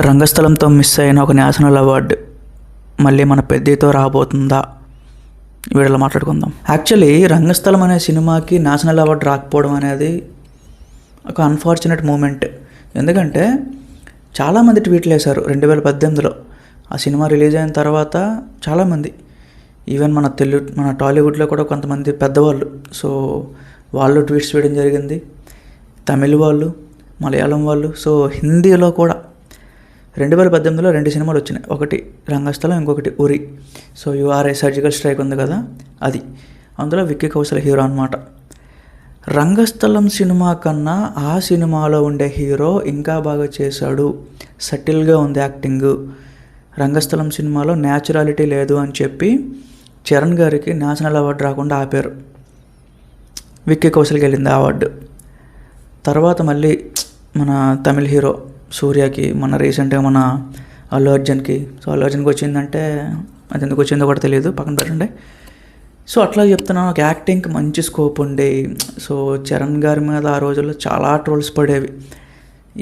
రంగస్థలంతో miss అయిన ఒక national award మళ్ళీ మన పెద్దతో రాబోతుందా, వీడియోలో మాట్లాడుకుందాం. యాక్చువల్లీ రంగస్థలం అనే సినిమాకి నేషనల్ అవార్డు రాకపోవడం అనేది ఒక అన్ఫార్చునేట్ మూమెంట్. ఎందుకంటే చాలామంది ట్వీట్లు వేశారు 2018లో ఆ సినిమా రిలీజ్ అయిన తర్వాత. చాలామంది ఈవెన్ మన టాలీవుడ్లో కూడా కొంతమంది పెద్దవాళ్ళు వాళ్ళు ట్వీట్స్ వేయడం జరిగింది. తమిళ వాళ్ళు, మలయాళం వాళ్ళు, హిందీలో కూడా 2018లో 2 సినిమాలు వచ్చినాయి. ఒకటి రంగస్థలం, ఇంకొకటి ఉరి. యుఆర్ఐ సర్జికల్ స్ట్రైక్ ఉంది కదా, అది. అందులో విక్కీ కౌశల్ హీరో అనమాట. రంగస్థలం సినిమా కన్నా ఆ సినిమాలో ఉండే హీరో ఇంకా బాగా చేశాడు, సటిల్గా ఉంది యాక్టింగ్. రంగస్థలం సినిమాలో న్యాచురాలిటీ లేదు అని చెప్పి చరణ్ గారికి నేషనల్ అవార్డు రాకుండా ఆపారు. విక్కీ కౌశల్కి వెళ్ళింది ఆ అవార్డు. తర్వాత మళ్ళీ మన తమిళ హీరో సూర్యకి, రీసెంట్గా మన అల్లు అర్జున్కి. అల్లు అర్జున్కి వచ్చిందంటే అది ఎందుకు వచ్చిందో కూడా తెలియదు, పక్కన పెట్టండి. అట్లా చెప్తున్నాను, ఒక యాక్టింగ్కి మంచి స్కోప్ ఉండే. చరణ్ గారి మీద ఆ రోజుల్లో చాలా ట్రోల్స్ పడేవి.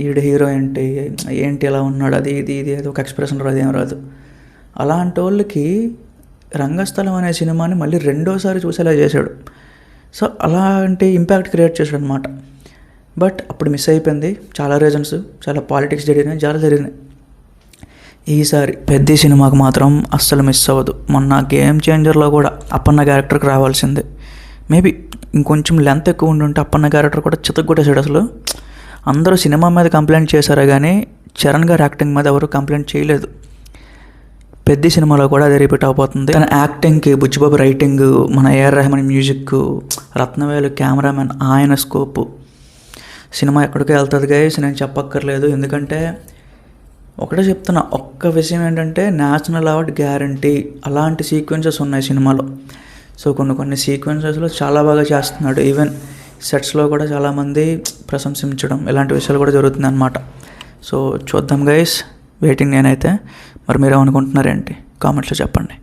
ఈడు హీరో ఏంటి ఇలా ఉన్నాడు, అది ఒక ఎక్స్ప్రెషన్ రాదు, ఏం రాదు. అలాంటి వాళ్ళకి రంగస్థలం అనే సినిమాని మళ్ళీ రెండోసారి చూసేలా చేశాడు. అలాంటి ఇంపాక్ట్ క్రియేట్ చేశాడు అనమాట. బట్ అప్పుడు మిస్ అయిపోయింది. చాలా రీజన్స్, చాలా పాలిటిక్స్ జరిగినాయి. ఈసారి పెద్ద సినిమాకు మాత్రం అస్సలు మిస్ అవ్వదు. మొన్న గేమ్ చేంజర్లో కూడా అప్పన్న క్యారెక్టర్కి రావాల్సిందే. మేబీ ఇంకొంచెం లెంత్ ఎక్కువ ఉంటే అప్పన్న క్యారెక్టర్ కూడా చితగ్గొట్టేసాడు. అసలు అందరూ సినిమా మీద కంప్లైంట్ చేశారు కానీ చరణ్ గారి యాక్టింగ్ మీద ఎవరు కంప్లైంట్ చేయలేదు. పెద్ద సినిమాలో కూడా అదే రిపీట్ అవబోతుంది. తన యాక్టింగ్కి, బుచ్చిబాబు రైటింగ్, మన A R Rahman music, Rathnavelu cameraman, ఆయన స్కోపు, సినిమా ఎక్కడికి వెళ్తుంది గైస్, నేను చెప్పక్కర్లేదు. ఎందుకంటే ఒకటే చెప్తున్నా, ఒక్క విషయం ఏంటంటే నేషనల్ అవార్డ్ గ్యారంటీ. అలాంటి సీక్వెన్సెస్ ఉన్నాయి సినిమాలో. కొన్ని సీక్వెన్సెస్లో చాలా బాగా చేస్తున్నాడు. ఈవెన్ సెట్స్లో కూడా చాలామంది ప్రశంసించడం, ఇలాంటి విషయాలు కూడా జరుగుతుంది అన్నమాట. చూద్దాం గైస్, వెయిటింగ్ నేనైతే. మరి మీరేమనుకుంటున్నారేంటి కామెంట్స్లో చెప్పండి.